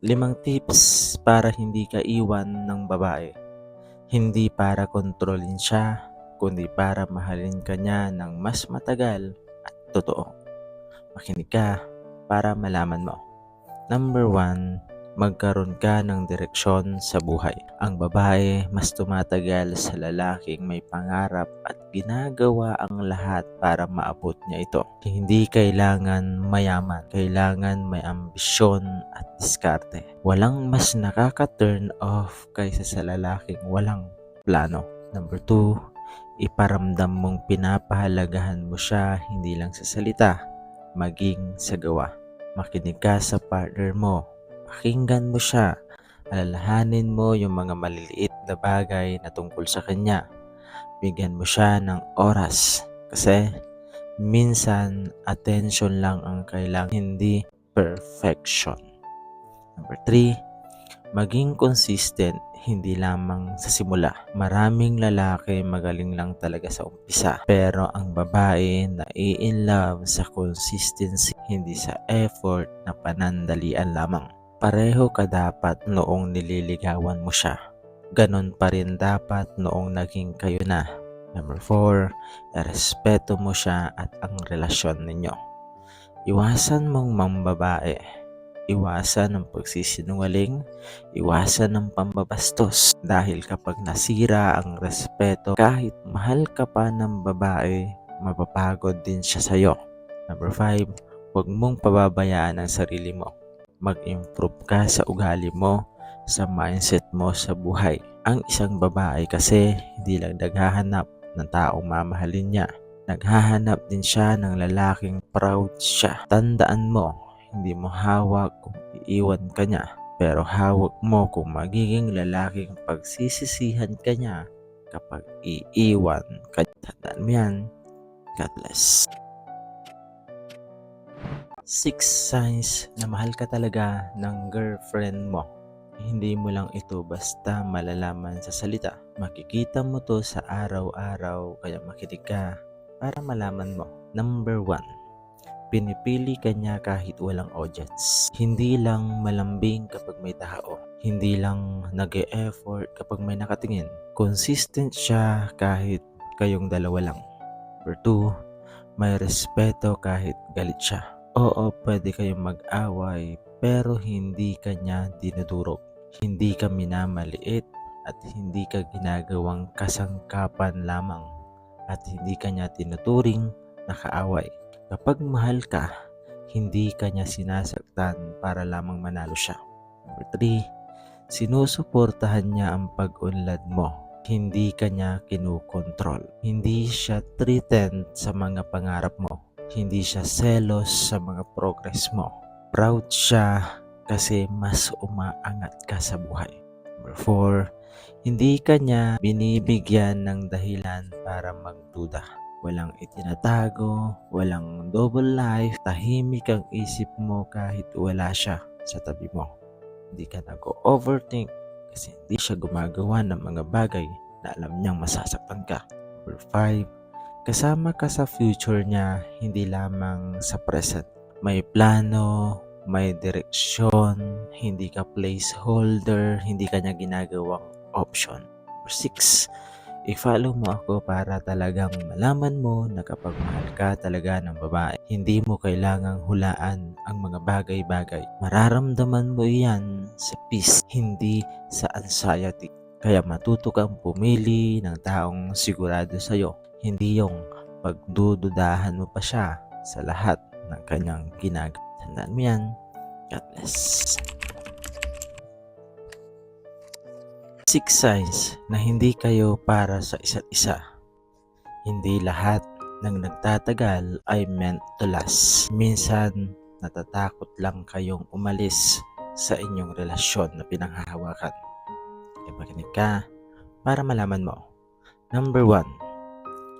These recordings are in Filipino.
5 tips para hindi ka iwan ng babae. Hindi para kontrolin siya, kundi para mahalin ka niya ng mas matagal at totoo. Makinig ka para malaman mo. Number 1, magkaroon ka ng direksyon sa buhay. Ang babae mas tumatagal sa lalaking may pangarap at ginagawa ang lahat para maabot niya ito. Hindi kailangan mayaman, kailangan may ambisyon at diskarte. Walang mas nakaka-turn off kaysa sa lalaking walang plano. Number 2, iparamdam mong pinapahalagahan mo siya hindi lang sa salita, maging sa gawa. Makinig ka sa partner mo, pakinggan mo siya, alalahanin mo yung mga maliliit na bagay na tungkol sa kanya. Bigyan mo siya ng oras kasi minsan attention lang ang kailangan, hindi perfection. Number 3, maging consistent, hindi lamang sa simula. Maraming lalaki magaling lang talaga sa umpisa, pero ang babae nai-inlove sa consistency, hindi sa effort na panandalian lamang. Pareho ka dapat noong nililigawan mo siya. Ganon pa rin dapat noong naging kayo na. Number 4, respeto mo siya at ang relasyon ninyo. Iwasan mong mambabae. Iwasan ang pagsisinungaling, iwasan ang pambabastos. Dahil kapag nasira ang respeto, kahit mahal ka pa ng babae, mapapagod din siya sa'yo. Number 5, huwag mong pababayaan ang sarili mo. Mag-improve ka sa ugali mo, sa mindset mo sa buhay. Ang isang babae kasi hindi lang naghahanap ng taong mamahalin niya. Naghahanap din siya ng lalaking proud siya. Tandaan mo, hindi mo hawak kung iiwan ka niya, pero hawak mo kung magiging lalaking pagsisisihan ka niya kapag iiwan ka. Tandaan mo yan. God bless. 6 signs na mahal ka talaga ng girlfriend mo. Hindi mo lang ito basta malalaman sa salita. Makikita mo to sa araw-araw, kaya makinig ka para malaman mo. Number 1, pinipili ka niya kahit walang audience. Hindi lang malambing kapag may tao. Hindi lang nag-e-effort kapag may nakatingin. Consistent siya kahit kayong dalawa lang. Number 2, may respeto kahit galit siya. Oo, pwede kayong mag-away pero hindi ka niya dinudurog. Hindi ka minamaliit at hindi ka ginagawang kasangkapan lamang. At hindi ka niya tinuturing na kaaway. Kapag mahal ka, hindi ka niya sinasaktan para lamang manalo siya. Number 3, sinusuportahan niya ang pag-unlad mo. Hindi ka niya kinukontrol. Hindi siya threatened sa mga pangarap mo. Hindi siya selos sa mga progress mo. Proud siya kasi mas umaangat ka sa buhay. Number 4, hindi ka niya binibigyan ng dahilan para magduda. Walang itinatago, walang double life, tahimik ang isip mo kahit wala siya sa tabi mo. Hindi ka nag-overthink kasi hindi siya gumagawa ng mga bagay na alam niyang masasaktan ka. Number 5, kasama ka sa future niya, hindi lamang sa present. May plano, may direksyon, hindi ka placeholder, hindi ka niya ginagawang option. Number 6, i-follow mo ako para talagang malaman mo na kapag mahal ka talaga ng babae, hindi mo kailangang hulaan ang mga bagay-bagay. Mararamdaman mo iyan sa peace, hindi sa anxiety. Kaya matuto kang pumili ng taong sigurado sa'yo, hindi yung pagdududahan mo pa siya sa lahat ng kanyang ginagawa. Tandaan mo yan. God bless. 6 signs na hindi kayo para sa isa't isa. Hindi lahat ng nagtatagal ay meant to last. Minsan, natatakot lang kayong umalis sa inyong relasyon na pinanghahawakan. Kaya makinig ka para malaman mo. Number 1,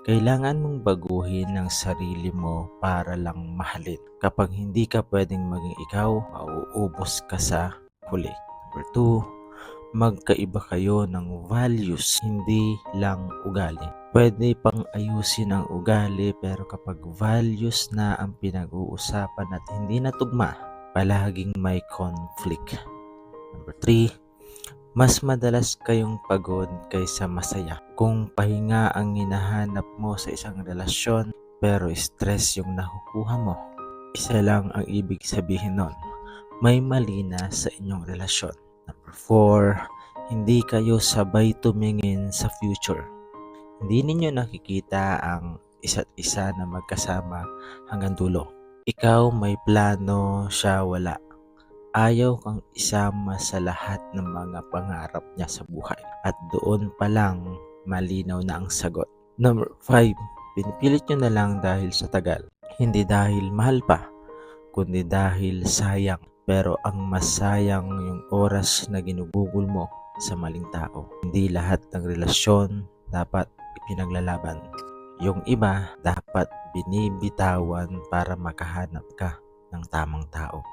kailangan mong baguhin ang sarili mo para lang mahalin. Kapag hindi ka pwedeng maging ikaw, mauubos ka sa huli. Number 2, magkaiba kayo ng values, hindi lang ugali. Pwede pang ayusin ang ugali pero kapag values na ang pinag-uusapan at hindi natugma, palaging may conflict. Number 3, mas madalas kayong pagod kaysa masaya. Kung pahinga ang hinahanap mo sa isang relasyon pero stress yung nakukuha mo, isa lang ang ibig sabihin nun, may mali na sa inyong relasyon. Number 4, hindi kayo sabay tumingin sa future. Hindi ninyo nakikita ang isa't isa na magkasama hanggang dulo. Ikaw may plano, siya wala. Ayaw kang isama sa lahat ng mga pangarap niya sa buhay. At doon pa lang, malinaw na ang sagot. Number 5, pinipilit nyo na lang dahil sa tagal. Hindi dahil mahal pa, kundi dahil sayang. Pero ang masayang yung oras na ginugugol mo sa maling tao. Hindi lahat ng relasyon dapat ipinaglalaban. Yung iba dapat binibitawan para makahanap ka ng tamang tao.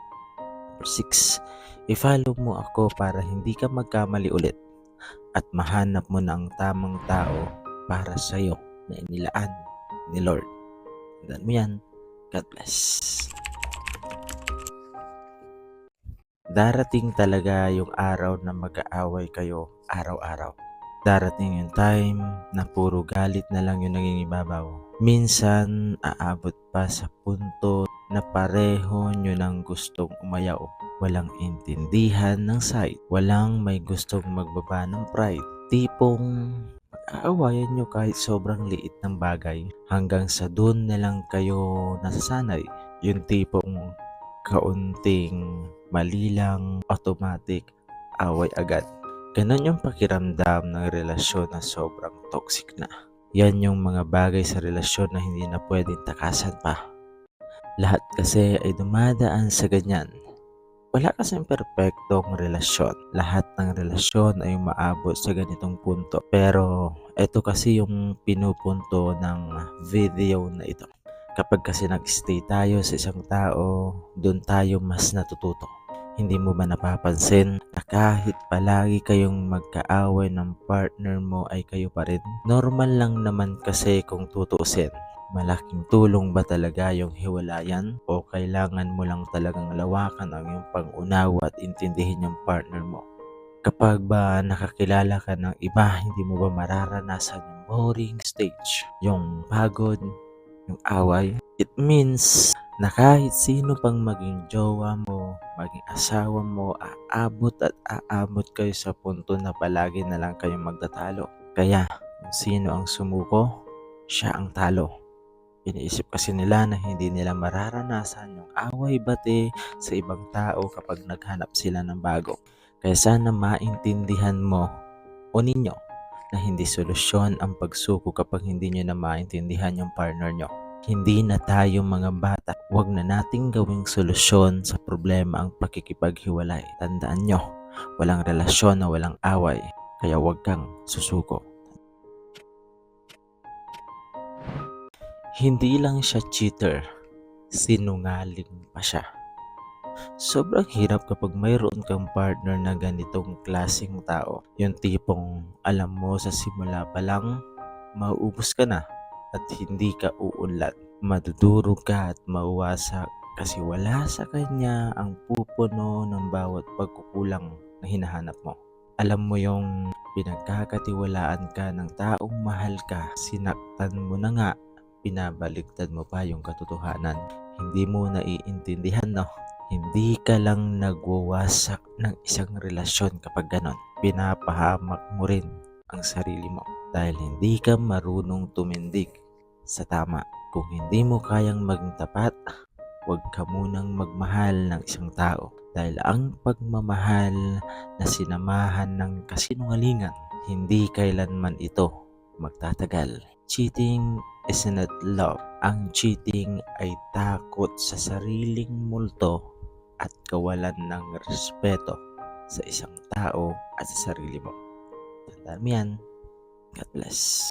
Number 6, i-follow mo ako para hindi ka magkamali ulit at mahanap mo ng tamang tao para sa'yo na inilaan ni Lord. Tandaan mo yan. God bless. Darating talaga yung araw na mag-aaway kayo araw-araw. Darating yung time na puro galit na lang yung naging ibabaw. Minsan, aabot pa sa punto na pareho nyo nang gustong umayaw. Walang intindihan ng side. Walang may gustong magbaba ng pride. Tipong aawayan nyo kahit sobrang liit ng bagay hanggang sa dun na lang kayo nasasanay. Yung tipong kaunting mali lang, automatic, away agad. Ganon yung pakiramdam ng relasyon na sobrang toxic na. Yan yung mga bagay sa relasyon na hindi na pwedeng takasan pa. Lahat kasi ay dumadaan sa ganyan. Wala kasing perpektong relasyon. Lahat ng relasyon ay umaabot sa ganitong punto. Pero ito kasi yung pinupunto ng video na ito. Kapag kasi nag-stay tayo sa isang tao, doon tayo mas natututo. Hindi mo ba napapansin na kahit palagi kayong magkaaway ng partner mo ay kayo pa rin? Normal lang naman kasi kung tutuusin. Malaking tulong ba talaga yung hiwalayan o kailangan mo lang talagang lawakan ang iyong pang-unawa at intindihin yung partner mo? Kapag ba nakakilala ka ng iba, hindi mo ba mararanasan yung boring stage, yung pagod, yung away? It means na kahit sino pang maging jowa mo, maging asawa mo, aabot at aabot kayo sa punto na palagi na lang kayong magtatalo. Kaya kung sino ang sumuko, siya ang talo. Iniisip kasi nila na hindi nila mararanasan yung away bate sa ibang tao kapag naghanap sila ng bago. Kaya sana maintindihan mo o ninyo na hindi solusyon ang pagsuko kapag hindi nyo na maintindihan yung partner nyo. Hindi na tayo mga bata. Huwag na nating gawing solusyon sa problema ang pakikipaghiwalay. Tandaan nyo, walang relasyon na walang away. Kaya huwag kang susuko. Hindi lang siya cheater, sinungaling pa siya. Sobrang hirap kapag mayroon kang partner na ganitong klaseng tao. Yung tipong alam mo sa simula pa lang, mauubos ka na at hindi ka uunlad. Madudurog ka at mauwasak kasi wala sa kanya ang pupuno ng bawat pagkukulang na hinahanap mo. Alam mo yung pinagkakatiwalaan ka ng taong mahal ka, sinaktan mo na nga, pinabaligtad mo pa yung katotohanan. Hindi mo naiintindihan, no? Hindi ka lang nagwawasak ng isang relasyon kapag ganon. Pinapahamak mo rin ang sarili mo dahil hindi ka marunong tumindig sa tama. Kung hindi mo kayang maging tapat, huwag ka munang magmahal ng isang tao dahil ang pagmamahal na sinamahan ng kasinungalingan, hindi kailanman ito magtatagal. Cheating is not love. Ang cheating ay takot sa sariling multo at kawalan ng respeto sa isang tao at sa sarili mo. Tandaan mo yan. God bless.